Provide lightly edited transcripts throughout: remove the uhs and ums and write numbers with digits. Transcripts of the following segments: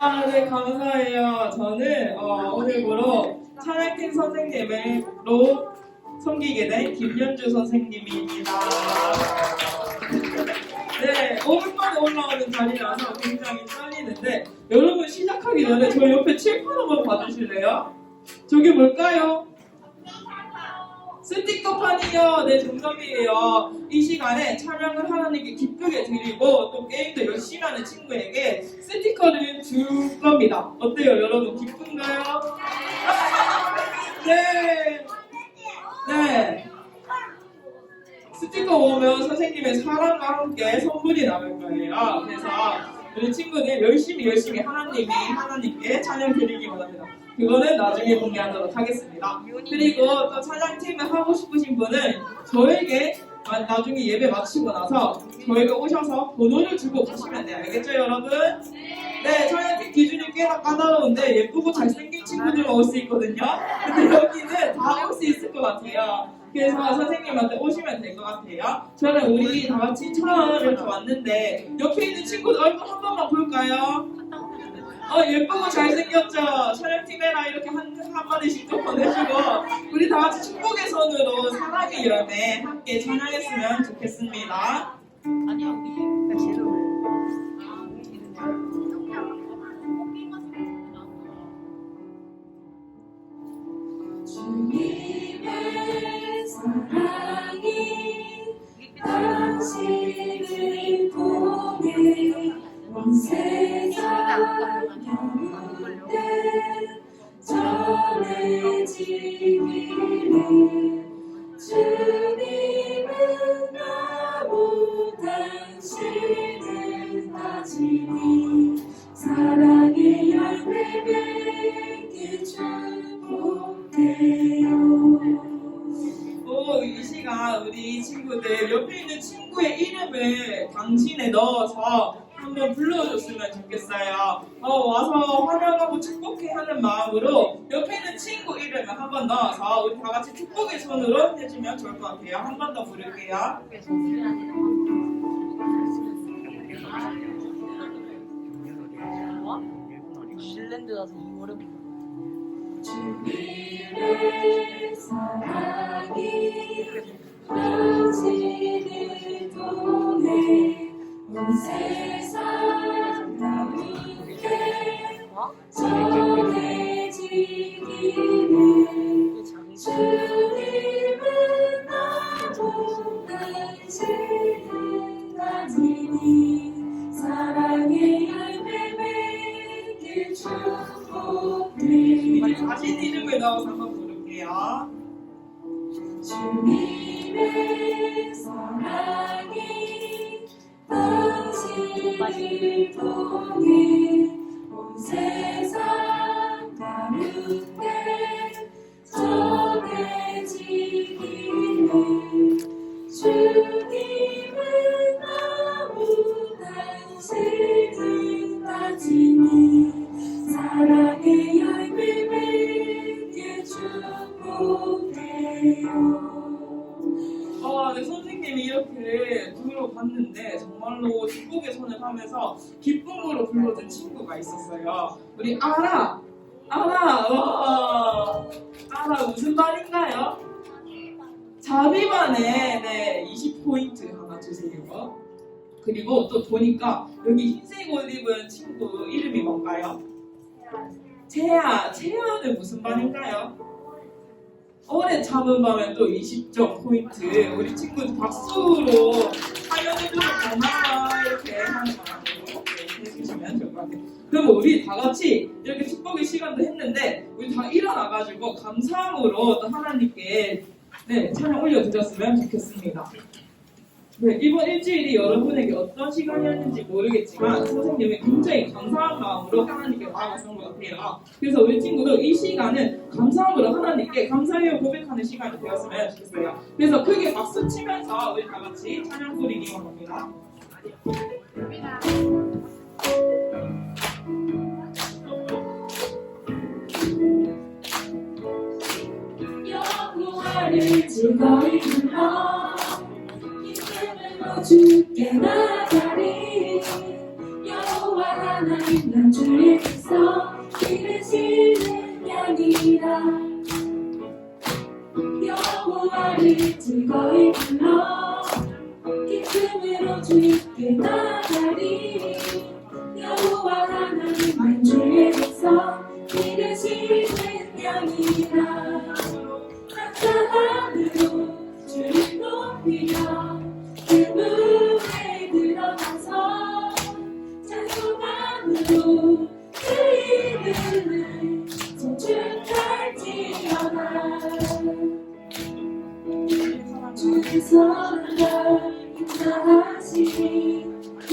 네, 감사해요. 저는 오늘부로 찬양팀 선생님으로 섬기게 된 김연주 선생님입니다. 네, 오랜만에 올라오는 자리라서 굉장히 떨리는데 여러분 시작하기 전에 저 옆에 칠판 한번 봐주실래요? 저게 뭘까요? 스티커판이요. 네, 정답이에요. 이 시간에 찬양을 하나님께 기쁘게 드리고 또 게임도 열심히 하는 친구에게 스티커를 줄 겁니다. 어때요, 여러분? 기쁜가요? 네. 네. 스티커 오면 선생님의 사랑과 함께 선물이 나올 거예요. 그래서 우리 친구들 열심히 하나님께 찬양 드리기 원합니다. 그거는 나중에 공개하도록 하겠습니다. 그리고 또 찬양팀을 하고 싶으신 분은 저에게 나중에 예배 마치고 나서 저희가 오셔서 번호를 주고 가시면 돼요. 알겠죠, 여러분? 네, 찬양팀 기준이 꽤나 까다로운데 예쁘고 잘생긴 친구들만 올 수 있거든요. 근데 여기는 다 올 수 있을 것 같아요. 그래서 선생님한테 오시면 될 것 같아요. 저는 우리 다 같이 처음 이렇게 왔는데 옆에 있는 친구들 얼굴 한 번만 볼까요? 예쁘고 잘생겼죠? 촬영팀에라 이렇게 한마디씩 좀 보내주고 우리 다 같이 축복의 손으로 사랑의 열매 함께 찬양했으면 좋겠습니다. 아니야, 우리 제로. 주님의 사랑이 당신을 통해 온 세상 가운데 전해지기를 주님은 나무 당신은 가지니 사랑의 열매 맺기 축복해요. 이 시간 우리 친구들 옆에 있는 친구의 이름을 당신에 넣어서 한번 불러줬으면 좋겠어요. 와서 환영하고 축복해 하는 마음으로 옆에 있는 친구 이름을 한번 넣어서 우리 다 같이 축복의 손으로 해주면 좋을 것 같아요. 한 번 더 부를게요. 실랜드 가서 2월에 주님의 사랑이 당신을 통해 온 세상 가운데 전해지기를 주님은 나무 당신은 가지니 사랑의 열매 맺길 축복해. 자신 이름을 넣어서 한번 부를게요. 주님의 사랑이 당신을 통해 온 세상 가운데 전해지기를 주님은 나무 당신은 가지니 사랑의 열매 맺게 축복해요. 네, 선생님이 이렇게 불러봤는데 정말로 축복의 손을 하면서 기쁨으로 불러준 친구가 있었어요. 우리 아라 무슨 말인가요? 자비반에 네, 20포인트 하나 주세요. 그리고 또 보니까 여기 흰색 옷 입은 친구 이름이 뭔가요? 채야는 무슨 말인가요? 오래 참은 밤에 또 20점 포인트. 우리 친구들 박수로 사연해주고 고마워 이렇게 하는 마음으로 해주시면 좋을 것 같아요. 그럼 우리 다 같이 이렇게 축복의 시간도 했는데 우리 다 일어나가지고 감사함으로 또 하나님께 찬양 올려드렸으면 좋겠습니다. 네, 이번 일주일이 여러분에게 어떤 시간이었는지 모르겠지만 선생님이 굉장히 감사한 마음으로 하나님께 나아갔던 것 같아요. 그래서 우리 친구도 이 시간은 감사함으로 하나님께 감사해요 고백하는 시간이 되었으면 좋겠어요. 그래서 크게 박수 치면서 우리 다 같이 찬양 부르기 원합니다. 여호와를 즐거이 불러 주께 나가리 여호와 하나님 난 주에게서 기르시는 양이라 여호와를 즐거이 불러 기쁨으로 주께 나가리 여호와 하나님 난 주에게서 기르시는 양이라 감사함으로 주를 높이며 그 문에 들어가서 찬송함으로 그 이름을 송축할지어다 주의 선한 인자하시니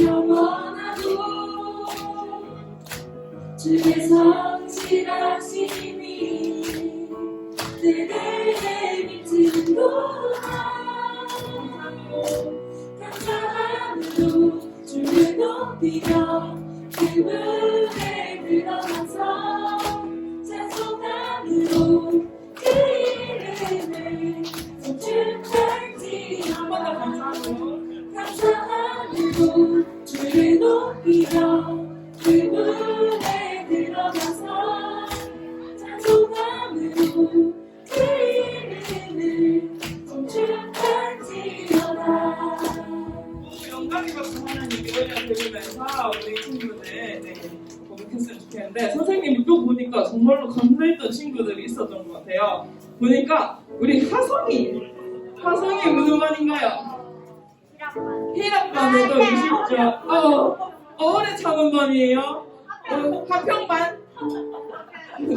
영원하고 주의 성실하시니 그대의 믿음은 감사함으로 주를 높이며 그 문에 들어가서 찬송함으로 그 이름을 송축할지어다 감사함으로 주를 높이며 그 문에 들어가서 찬송함으로 그 이름을 송축할지어다 영광이 받고 하나님께 올려드리면서 우리 친구들 고백했으면 좋겠는데 선생님이 또 보니까 정말로 감사했던 친구들이 있었던 것 같아요. 보니까 우리 하성이 무슨 반인가요? 희락반에도 20점 오래 참은 반이에요? 화평반?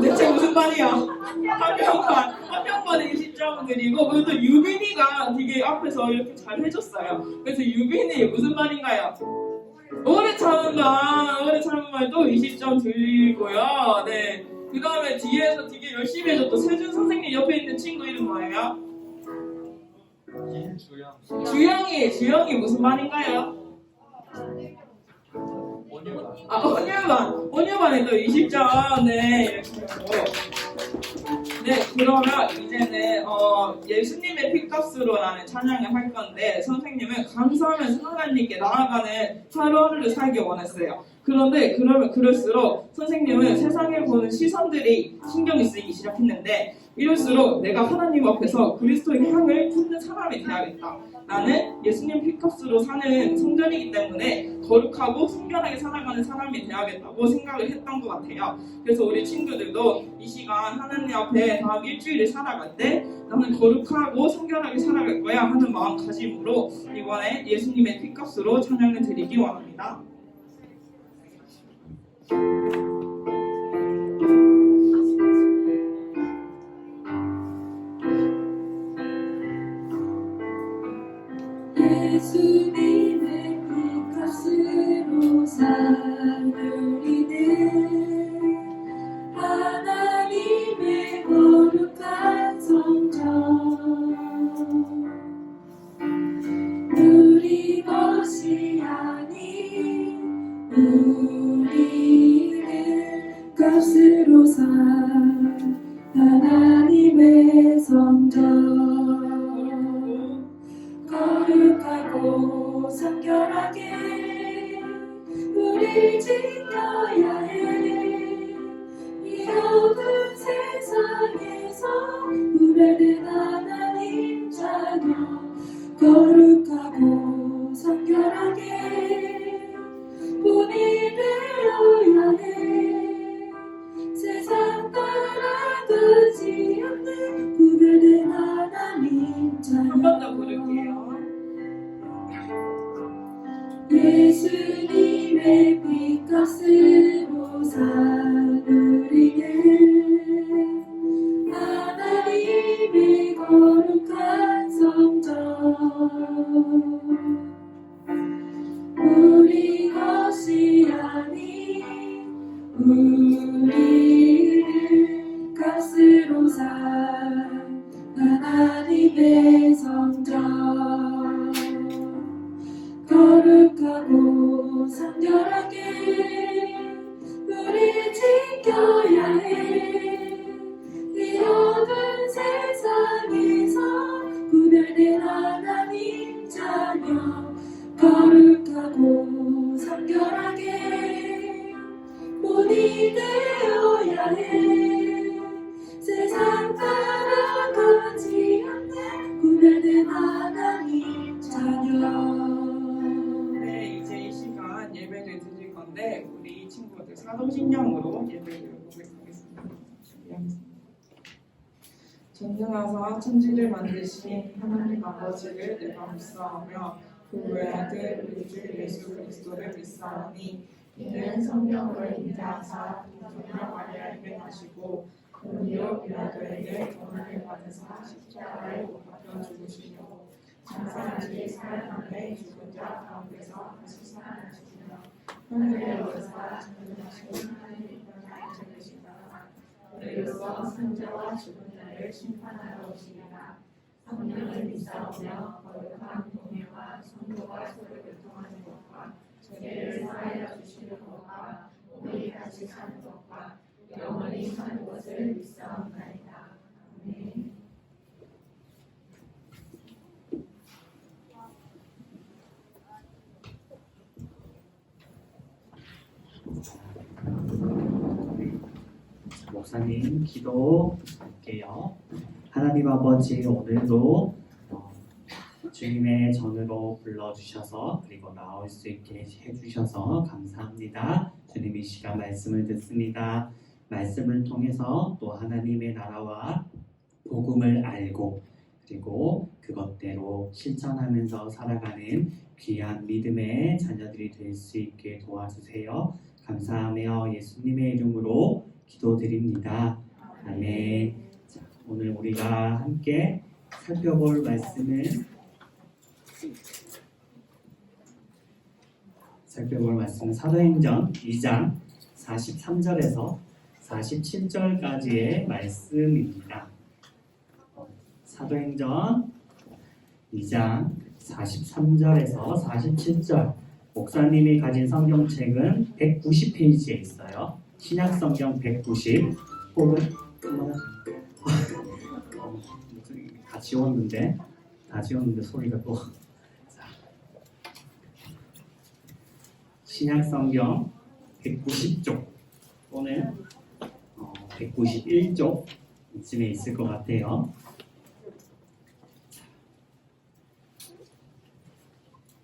대체 무슨 반이야? 화평반에 20점 드리고 그리고 또 유빈이가 되게 앞에서 이렇게 잘 해줬어요. 그래서 유빈이 무슨 반인가요? 오래 참은 반도 20점 드리고요. 네. 그 다음에 뒤에서 되게 열심히 해줬던 세준 선생님 옆에 있는 친구 이름 뭐예요? 주영이 무슨 반인가요? 온유반에 또 20점. 네, 이렇게 하고. 네, 그러면 이제는 예수님의 핏값으로라는 찬양을 할 건데 선생님은 감사하면서 하나님께 나아가는 하루하루를 살기 원했어요. 그런데 그럴수록 선생님은 세상에 보는 시선들이 신경이 쓰이기 시작했는데 이럴수록 내가 하나님 앞에서 그리스도의 향을 품는 사람이 되어야겠다. 나는 예수님 핏값으로 사는 성전이기 때문에 거룩하고 순결하게 살아가는 사람이 되어야겠다고 생각을 했던 것 같아요. 그래서 우리 친구들도 이 시간 하나님 앞에 다음 일주일을 살아갈 때 나는 거룩하고 순결하게 살아갈 거야 하는 마음가짐으로 이번에 예수님의 핏값으로 찬양을 드리기 원합니다. 예수님의 핏값으로 사누리는 하나님의 거룩한 성전 우리 것이 아닌 우리는 값으로 산 하나님의 성전 거룩하고 성결하게 우리 지켜야 해. 이 어두운 세상에서 구별된 하나님 자녀 거룩하고 성결하게 본이 되어야 해. 세상 따라가지 않는 구별된 하나님 자녀 한 번 더 부를게요. 예수님의 핏값으로 사누리는 하나님의 거룩한 성전 우리 것이 아닌 우리는 값으로 산 하나님의 성전 거룩하고 성결하게 우리 지켜야 해. 이 어두운 세상에서 구별된 하나님 자녀 거룩하고 성결하게 성신령으로 예배드리도록 하겠습니다. 준비하겠습니다. 전능하사 천지를 만드신 하나님 아버지를 내가 믿사오며 그 외아들 우리 주 예수 그리스도를 믿사오니 이는 성령으로 잉태하사 성령 마리아에게 나시고 본디오 빌라도에게 고난을 받으사 십자가에 못 박혀 죽으시고 장사하시 사흘 죽은 자 가운데서 다시 살아나시며 하늘에 오르사 전능하신 하나님의 편에 계시다가 우리로서 산자와 죽은 자를 심판하러 오시리라. 성령을 믿사오며 거룩한 동의와 성도가 서로 교통하는 것과 죄를 사하여 주시는 것과 우리 같이 사는 것과 영원히 사는 것을 믿사옵나이다. 아멘. 목사님 기도할게요. 하나님 아버지, 오늘도 주님의 전으로 불러주셔서 그리고 나올 수 있게 해주셔서 감사합니다. 주님, 이 시간 말씀을 듣습니다. 말씀을 통해서 또 하나님의 나라와 복음을 알고 그리고 그것대로 실천하면서 살아가는 귀한 믿음의 자녀들이 될 수 있게 도와주세요. 감사하며 예수님의 이름으로 기도드립니다. 아멘. 자, 오늘 우리가 함께 살펴볼 말씀은 사도행전 2장 43절에서 47절까지의 말씀입니다. 사도행전 2장 43절에서 47절. 목사님이 가진 성경책은 190페이지에 있어요. 신약성경 190. 혹은 다 지웠는데 소리가 또. 신약성경 190쪽 또는 191쪽 이쯤에 있을 것 같아요.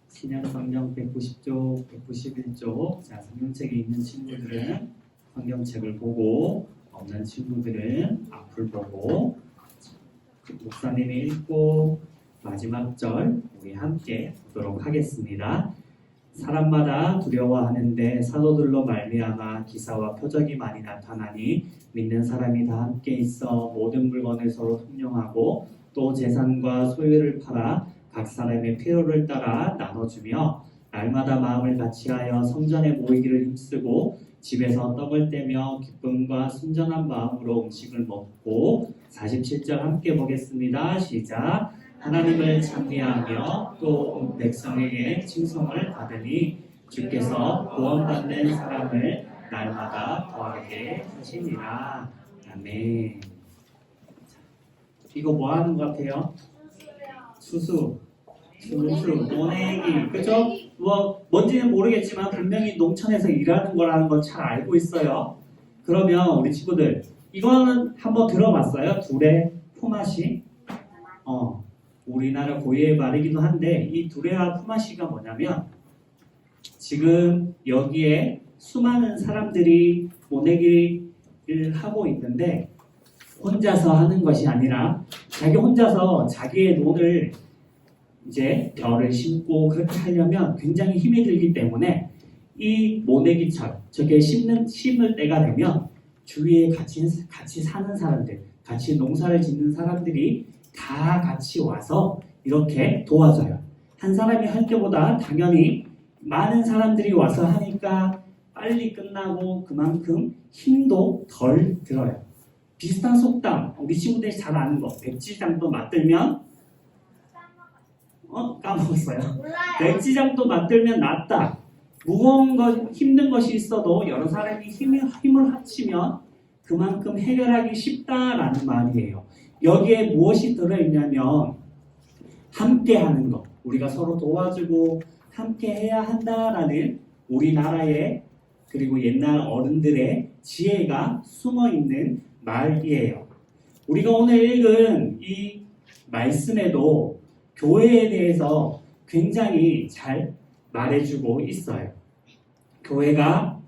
신약성경 190쪽, 191쪽. 자, 성경책에 있는 친구들은 성경책을 보고, 없는 친구들은 앞을 보고, 목사님이 읽고 마지막 절 우리 함께 보도록 하겠습니다. 사람마다 두려워하는데 사도들로 말미암아 기사와 표적이 많이 나타나니 믿는 사람이 다 함께 있어 모든 물건을 서로 통용하고 또 재산과 소유를 팔아 각 사람의 필요를 따라 나눠주며 날마다 마음을 같이하여 성전에 모이기를 힘쓰고 집에서 떡을 떼며 기쁨과 순전한 마음으로 음식을 먹고 47절 함께 보겠습니다. 시작. 하나님을 찬미하며 또 백성에게 칭송을 받으니 주께서 구원받는 사람을 날마다 더하게 하시니라. 아멘. 이거 뭐 하는 것 같아요? 수수, 모내기, 그죠? 뭔지는 모르겠지만 분명히 농촌에서 일하는 거라는 건 잘 알고 있어요. 그러면 우리 친구들 이거는 한번 들어봤어요? 둘의 품앗이? 우리나라 고유의 말이기도 한데 이 두레와 품앗이가 뭐냐면 지금 여기에 수많은 사람들이 모내기를 하고 있는데 혼자서 하는 것이 아니라 자기 혼자서 자기의 논을 이제 벼를 심고 그렇게 하려면 굉장히 힘이 들기 때문에 이 모내기철, 저게 심을 때가 되면 주위에 같이 사는 사람들, 같이 농사를 짓는 사람들이 다 같이 와서 이렇게 도와줘요. 한 사람이 할 때보다 당연히 많은 사람들이 와서 하니까 빨리 끝나고 그만큼 힘도 덜 들어요. 비슷한 속담, 우리 친구들이 잘 아는 거. 백지장도 맞들면 까먹었어요. 백지장도 맞들면 낫다. 무거운 것, 힘든 것이 있어도 여러 사람이 힘을 합치면 그만큼 해결하기 쉽다라는 말이에요. 여기에 무엇이 들어있냐면 함께 하는 것, 우리가 서로 도와주고 함께 해야 한다라는 우리나라의 그리고 옛날 어른들의 지혜가 숨어있는 말이에요. 우리가 오늘 읽은 이 말씀에도 교회에 대해서 굉장히 잘 말해주고 있어요. 교회가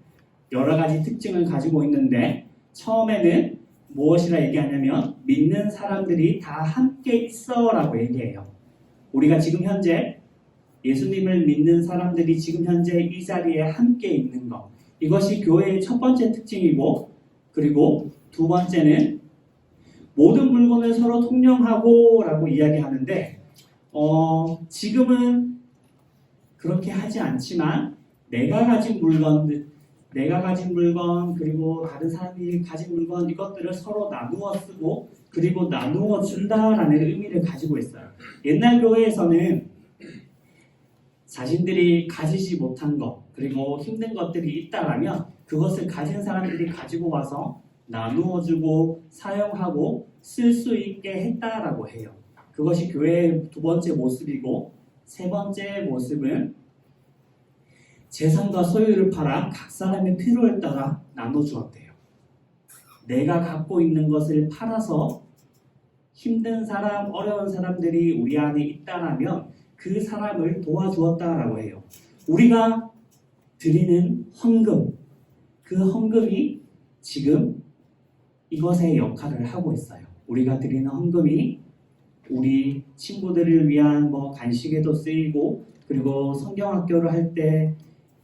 여러 가지 특징을 가지고 있는데 처음에는 무엇이라 얘기하냐면 믿는 사람들이 다 함께 있어라고 얘기해요. 우리가 지금 현재 예수님을 믿는 사람들이 지금 현재 이 자리에 함께 있는 것, 이것이 교회의 첫 번째 특징이고, 그리고 두 번째는 모든 물건을 서로 통용하고 라고 이야기하는데 지금은 그렇게 하지 않지만 내가 가진 물건 그리고 다른 사람이 가진 물건, 이것들을 서로 나누어 쓰고 그리고 나누어 준다라는 의미를 가지고 있어요. 옛날 교회에서는 자신들이 가지지 못한 것 그리고 힘든 것들이 있다라면 그것을 가진 사람들이 가지고 와서 나누어주고 사용하고 쓸 수 있게 했다라고 해요. 그것이 교회의 두 번째 모습이고, 세 번째 모습은 재산과 소유를 팔아 각 사람의 필요에 따라 나눠주었대요. 내가 갖고 있는 것을 팔아서 힘든 사람, 어려운 사람들이 우리 안에 있다라면 그 사람을 도와주었다라고 해요. 우리가 드리는 헌금, 그 헌금이 지금 이것의 역할을 하고 있어요. 우리가 드리는 헌금이 우리 친구들을 위한 간식에도 쓰이고, 그리고 성경학교를 할 때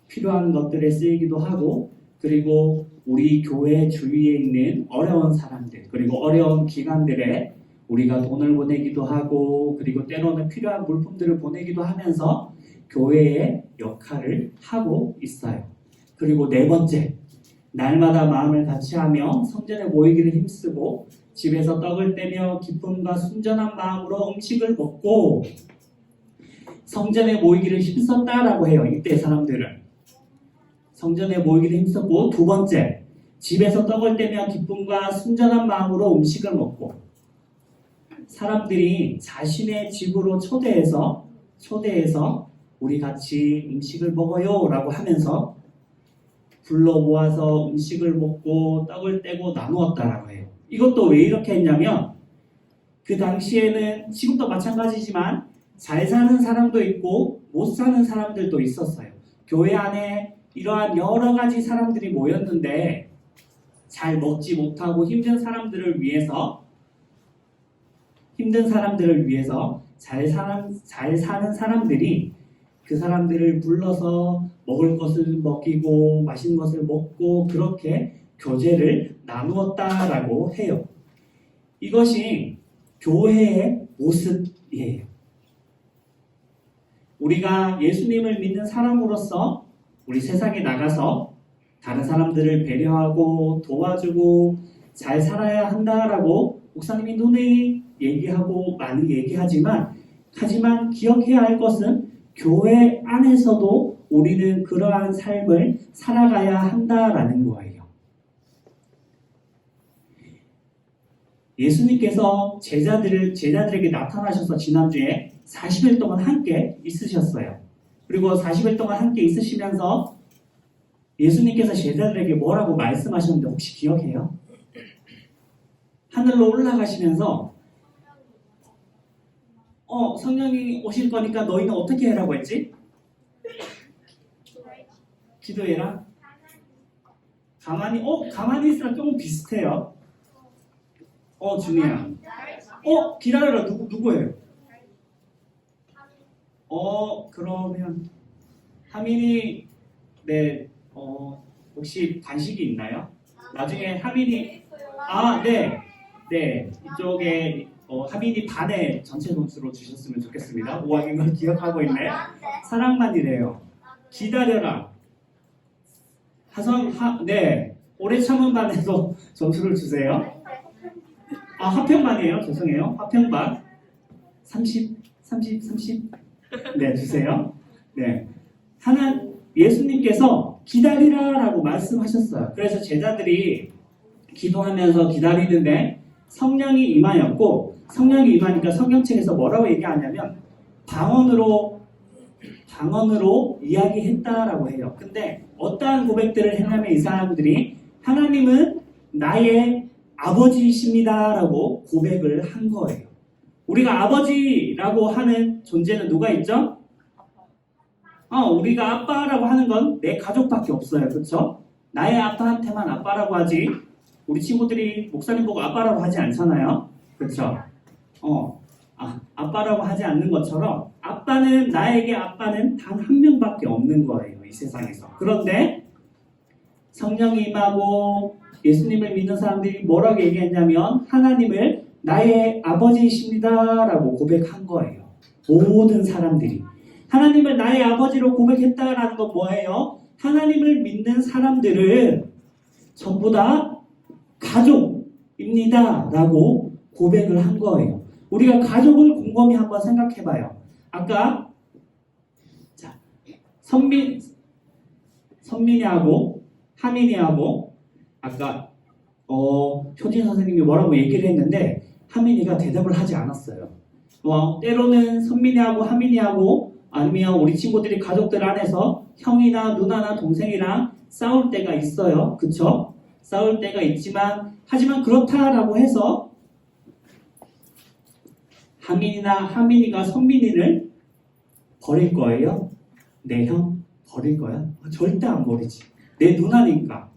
필요한 것들에 쓰이기도 하고, 그리고 우리 교회 주위에 있는 어려운 사람들, 그리고 어려운 기관들에 우리가 돈을 보내기도 하고, 그리고 때로는 필요한 물품들을 보내기도 하면서 교회의 역할을 하고 있어요. 그리고 네 번째, 날마다 마음을 같이하며 성전에 모이기를 힘쓰고 집에서 떡을 떼며 기쁨과 순전한 마음으로 음식을 먹고 성전에 모이기를 힘썼다라고 해요. 이때 사람들은 성전에 모이기를 힘썼고, 두 번째, 집에서 떡을 떼며 기쁨과 순전한 마음으로 음식을 먹고, 사람들이 자신의 집으로 초대해서 우리 같이 음식을 먹어요 라고 하면서 불러 모아서 음식을 먹고 떡을 떼고 나누었다라고 해요. 이것도 왜 이렇게 했냐면 그 당시에는 지금도 마찬가지지만 잘 사는 사람도 있고 못 사는 사람들도 있었어요. 교회 안에 이러한 여러 가지 사람들이 모였는데 잘 먹지 못하고 힘든 사람들을 위해서 잘 사는 사람들이 그 사람들을 불러서 먹을 것을 먹이고 마시는 것을 먹고 그렇게 교제를 나누었다라고 해요. 이것이 교회의 모습이에요. 우리가 예수님을 믿는 사람으로서 우리 세상에 나가서 다른 사람들을 배려하고 도와주고 잘 살아야 한다라고 목사님이 논의 얘기하고 많이 얘기하지만 기억해야 할 것은 교회 안에서도 우리는 그러한 삶을 살아가야 한다라는 거예요. 예수님께서 제자들에게 나타나셔서 지난주에 40일 동안 함께 있으셨어요. 그리고 40일 동안 함께 있으시면서 예수님께서 제자들에게 뭐라고 말씀하셨는데 혹시 기억해요? 하늘로 올라가시면서 성령이 오실 거니까 너희는 어떻게 해라고 했지? 기도해라. 가만히 있으라 조금 비슷해요. 준이야. 기다려라. 누구예요? 그러면 하민이 혹시 간식이 있나요? 나중에 하민이 네 이쪽에 하민이 반에 전체 점수로 주셨으면 좋겠습니다. 5학년 걸 기억하고 있네. 사랑만이래요. 기다려라. 네 오래 참은 반에도 점수를 주세요. 화평반이에요. 죄송해요. 화평반 30 네 주세요. 네 예수님께서 기다리라라고 말씀하셨어요. 그래서 제자들이 기도하면서 기다리는데 성령이 임하였고, 성령이 임하니까 성경책에서 뭐라고 얘기하냐면 방언으로 이야기했다라고 해요. 근데 어떠한 고백들을 했냐면 이 사람들이 하나님은 나의 아버지이십니다라고 고백을 한 거예요. 우리가 아버지라고 하는 존재는 누가 있죠? 우리가 아빠라고 하는 건 내 가족밖에 없어요. 그렇죠? 나의 아빠한테만 아빠라고 하지 우리 친구들이 목사님 보고 아빠라고 하지 않잖아요. 그렇죠? 아빠라고 하지 않는 것처럼 나에게 아빠는 단 한 명밖에 없는 거예요. 이 세상에서. 그런데 성령이 임하고 예수님을 믿는 사람들이 뭐라고 얘기했냐면 하나님을 나의 아버지이십니다 라고 고백한 거예요. 모든 사람들이. 하나님을 나의 아버지로 고백했다라는 건 뭐예요? 하나님을 믿는 사람들은 전부 다 가족입니다 라고 고백을 한 거예요. 우리가 가족을 곰곰이 한번 생각해봐요. 아까 선민이하고 하민이하고 아까 효진 선생님이 뭐라고 얘기를 했는데 하민이가 대답을 하지 않았어요. 때로는 선민이하고 하민이하고 아니면 우리 친구들이 가족들 안에서 형이나 누나나 동생이랑 싸울 때가 있어요. 그쵸? 싸울 때가 있지만 하지만 그렇다라고 해서 하민이가 선민이를 버릴 거예요? 내 형 버릴 거야? 절대 안 버리지. 내 누나니까.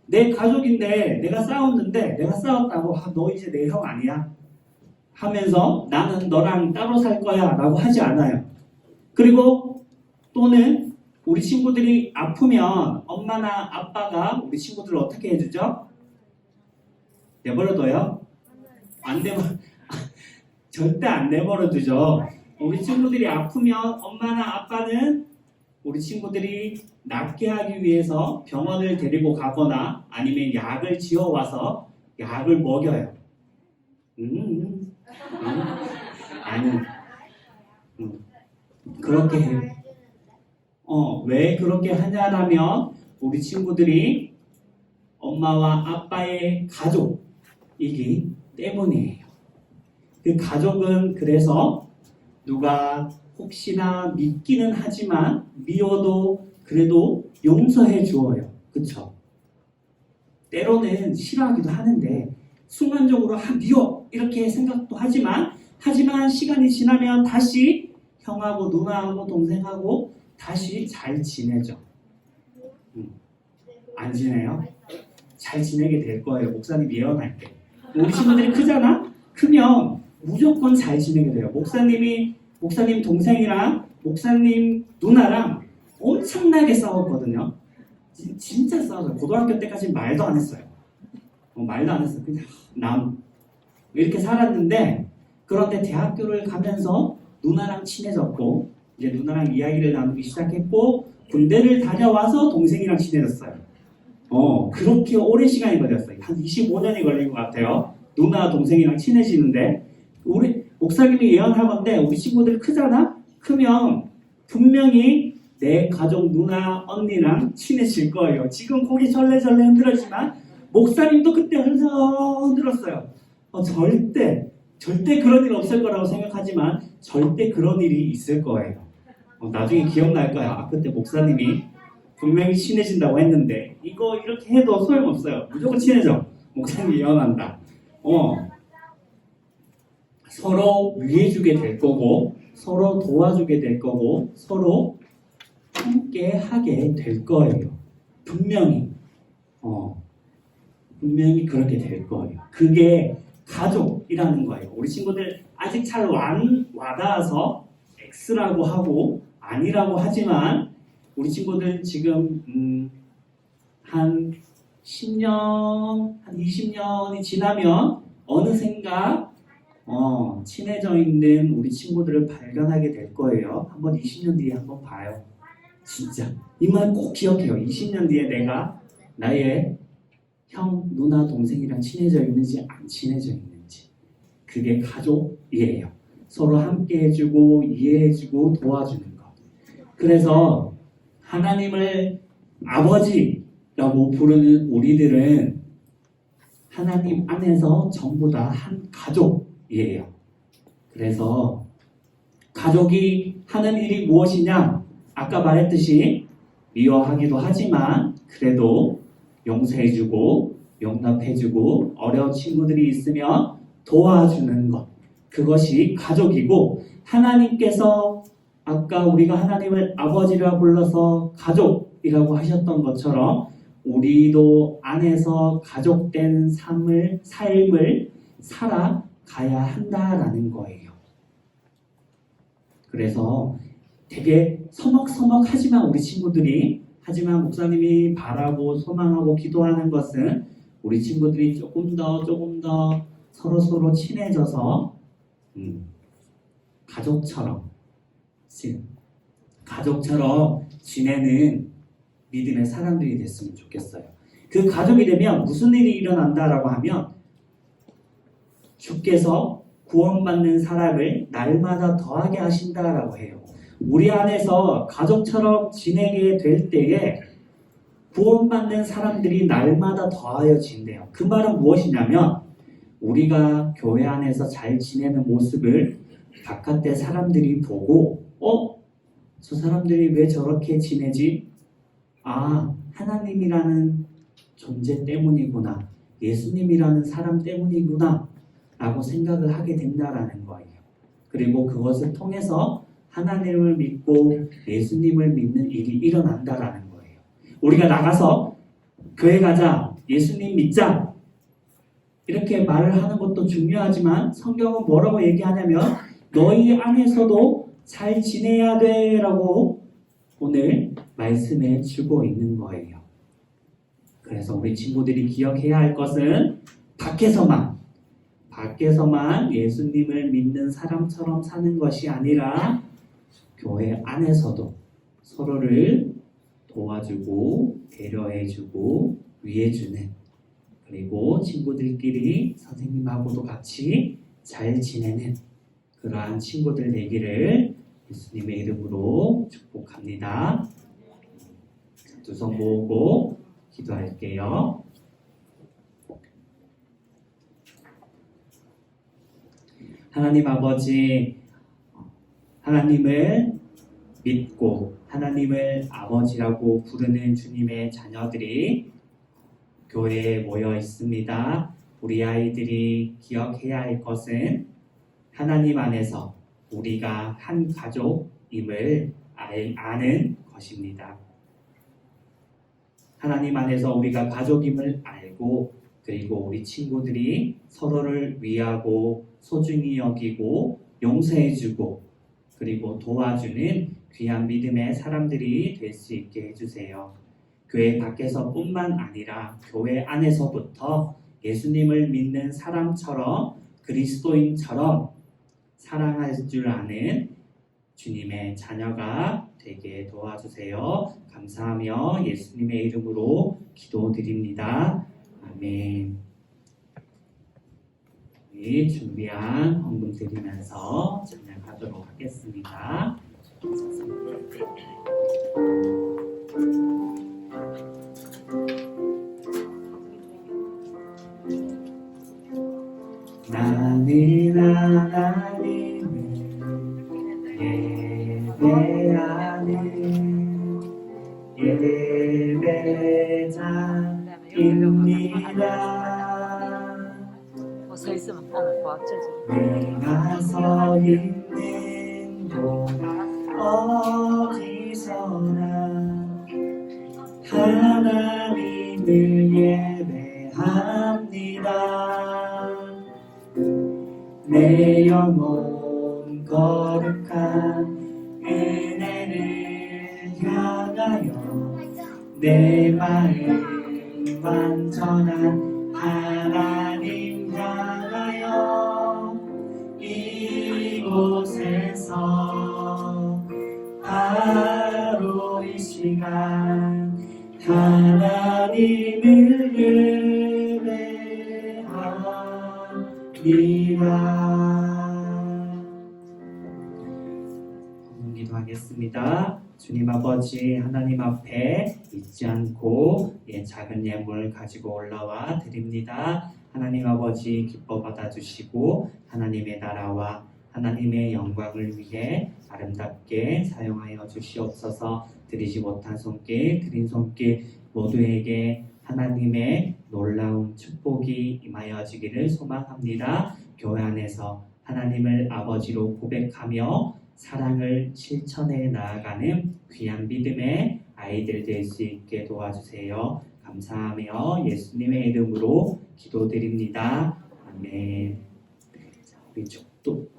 내 가족인데 내가 싸웠다고 너 이제 내 형 아니야? 하면서 나는 너랑 따로 살 거야 라고 하지 않아요. 그리고 또는 우리 친구들이 아프면 엄마나 아빠가 우리 친구들을 어떻게 해주죠? 내버려둬요? 절대 안 내버려두죠. 우리 친구들이 아프면 엄마나 아빠는 우리 친구들이 낫게 하기 위해서 병원을 데리고 가거나 아니면 약을 지어와서 약을 먹여요. 아니, 그렇게 해요. 왜 그렇게 하냐라면 우리 친구들이 엄마와 아빠의 가족이기 때문이에요. 그 가족은 그래서 누가 혹시나 믿기는 하지만 미워도 그래도 용서해 주어요. 그쵸? 때로는 싫어하기도 하는데 순간적으로 미워 이렇게 생각도 하지만 시간이 지나면 다시 형하고 누나하고 동생하고 다시 잘 지내죠. 안 지내요? 잘 지내게 될 거예요. 목사님 예언할 때. 우리 친구들이 크잖아? 크면 무조건 잘 지내게 돼요. 목사님 동생이랑 목사님 누나랑 엄청나게 싸웠거든요. 진짜 싸웠어요. 고등학교 때까지 말도 안 했어요. 말도 안 했어요. 그냥 이렇게 살았는데 그런데 대학교를 가면서 누나랑 친해졌고 이제 누나랑 이야기를 나누기 시작했고 군대를 다녀와서 동생이랑 친해졌어요. 그렇게 오랜 시간이 걸렸어요. 한 25년이 걸린 것 같아요. 누나 동생이랑 친해지는데 우리 목사님이 예언하건데 우리 친구들 크잖아? 크면 분명히 내 가족 누나 언니랑 친해질 거예요. 지금 고개 절레절레 흔들었지만 목사님도 그때 흔들었어요. 절대 그런 일 없을 거라고 생각하지만 절대 그런 일이 있을 거예요. 나중에 기억날 거야. 그때 목사님이 분명히 친해진다고 했는데 이거 이렇게 해도 소용없어요. 무조건 친해져. 목사님이 예언한다. 서로 위해주게 될 거고 서로 도와주게 될 거고 서로 함께 하게 될 거예요. 분명히 그렇게 될 거예요. 그게 가족이라는 거예요. 우리 친구들 아직 잘 와닿아서 X라고 하고 아니라고 하지만 우리 친구들 지금 한 10년, 한 20년이 지나면 어느샌가 친해져 있는 우리 친구들을 발견하게 될 거예요. 한번 20년 뒤에 한번 봐요. 진짜 이 말 꼭 기억해요. 20년 뒤에 내가 나의 형, 누나, 동생이랑 친해져 있는지 안 친해져 있는지. 그게 가족이에요. 서로 함께 해주고 이해해주고 도와주는 것. 그래서 하나님을 아버지라고 부르는 우리들은 하나님 안에서 전부 다 한 가족이에요. 그래서 가족이 하는 일이 무엇이냐? 아까 말했듯이 미워하기도 하지만 그래도 용서해주고 용납해주고 어려운 친구들이 있으면 도와주는 것. 그것이 가족이고 하나님께서 아까 우리가 하나님을 아버지라 불러서 가족이라고 하셨던 것처럼 우리도 안에서 가족된 삶을 살아가야 한다라는 거예요. 그래서 되게 서먹서먹하지만 우리 친구들이 하지만 목사님이 바라고 소망하고 기도하는 것은 우리 친구들이 조금 더 서로 친해져서 가족처럼 지내는 믿음의 사람들이 됐으면 좋겠어요. 그 가족이 되면 무슨 일이 일어난다라고 하면 주께서 구원받는 사람을 날마다 더하게 하신다라고 해요. 우리 안에서 가족처럼 지내게 될 때에 구원받는 사람들이 날마다 더하여진대요. 그 말은 무엇이냐면 우리가 교회 안에서 잘 지내는 모습을 바깥의 사람들이 보고 저 사람들이 왜 저렇게 지내지? 하나님이라는 존재 때문이구나. 예수님이라는 사람 때문이구나 라고 생각을 하게 된다라는 거예요. 그리고 그것을 통해서 하나님을 믿고 예수님을 믿는 일이 일어난다라는 거예요. 우리가 나가서 교회 가자, 예수님 믿자 이렇게 말을 하는 것도 중요하지만 성경은 뭐라고 얘기하냐면 너희 안에서도 잘 지내야 돼 라고 오늘 말씀해 주고 있는 거예요. 그래서 우리 친구들이 기억해야 할 것은 밖에서만 예수님을 믿는 사람처럼 사는 것이 아니라 교회 안에서도 서로를 도와주고 배려해주고 위해주는 그리고 친구들끼리 선생님하고도 같이 잘 지내는 그러한 친구들 되기를 예수님의 이름으로 축복합니다. 두 손 모으고 기도할게요. 하나님 아버지, 하나님을 믿고 하나님을 아버지라고 부르는 주님의 자녀들이 교회에 모여 있습니다. 우리 아이들이 기억해야 할 것은 하나님 안에서 우리가 한 가족임을 아는 것입니다. 하나님 안에서 우리가 가족임을 알고 그리고 우리 친구들이 서로를 위하고 소중히 여기고 용서해주고 그리고 도와주는 귀한 믿음의 사람들이 될 수 있게 해주세요. 교회 밖에서 뿐만 아니라 교회 안에서부터 예수님을 믿는 사람처럼 그리스도인처럼 사랑할 줄 아는 주님의 자녀가 되게 도와주세요. 감사하며 예수님의 이름으로 기도드립니다. 아멘. 우리 준비한 헌금 드리면서 찬양하도록 하겠습니다. 나는 하나님을 예배하는 예배자입니다. 서 있으면 과학자지. 내가 서 있는 곳 어디서나 하나님을 예배합니다. 내 영혼 거룩한 은혜를 향하여 내 마음 완전한 하나님 향하여 이곳에서 바로 이 시간 하나님을 예배합니다. 기도하겠습니다. 주님 아버지 하나님 앞에 잊지 않고 작은 예물 가지고 올라와 드립니다. 하나님 아버지 기뻐 받아주시고 하나님의 나라와 하나님의 영광을 위해 아름답게 사용하여 주시옵소서. 드리지 못한 손길 드린 손길 모두에게 하나님의 놀라운 축복이 임하여지기를 소망합니다. 교회 안에서 하나님을 아버지로 고백하며 사랑을 실천해 나아가는 귀한 믿음의 아이들 될 수 있게 도와주세요. 감사하며 예수님의 이름으로 기도드립니다. 아멘. 자,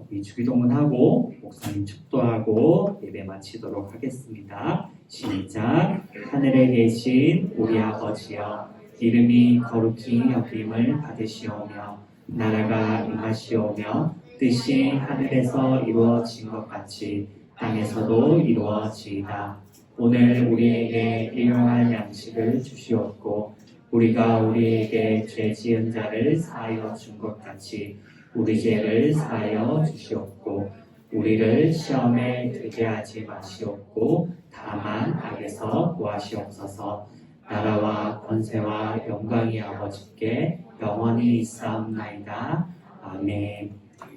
우리 주기도문하고 목사님 축도하고 예배 마치도록 하겠습니다. 시작. 하늘에 계신 우리 아버지여, 이름이 거룩히 여김을 받으시오며 나라가 임하시오며 뜻이 하늘에서 이루어진 것 같이 땅에서도 이루어지이다. 오늘 우리에게 일용할 양식을 주시옵고 우리가 우리에게 죄 지은 자를 사하여 준 것 같이 우리 죄를 사하여 주시옵고 우리를 시험에 들게 하지 마시옵고 다만 악에서 구하시옵소서. 나라와 권세와 영광이 아버지께 영원히 있사옵나이다. 아멘.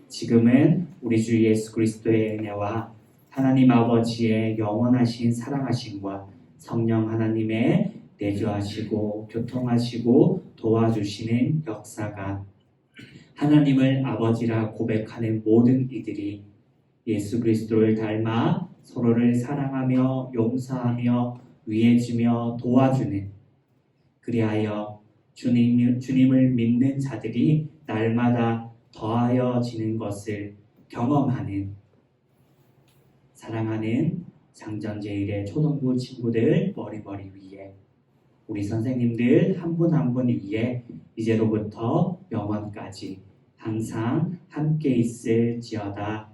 지금은 우리 주 예수 그리스도의 은혜와 하나님 아버지의 영원하신 사랑하심과 성령 하나님의 내주하시고 교통하시고 도와주시는 역사가 하나님을 아버지라 고백하는 모든 이들이 예수 그리스도를 닮아 서로를 사랑하며 용서하며 위해주며 도와주는, 그리하여 주님을 믿는 자들이 날마다 더하여지는 것을 경험하는, 사랑하는 장전제일의 초등부 친구들 머리 위에, 우리 선생님들 한 분 한 분 위에 이제로부터 영원까지 항상 함께 있을지어다.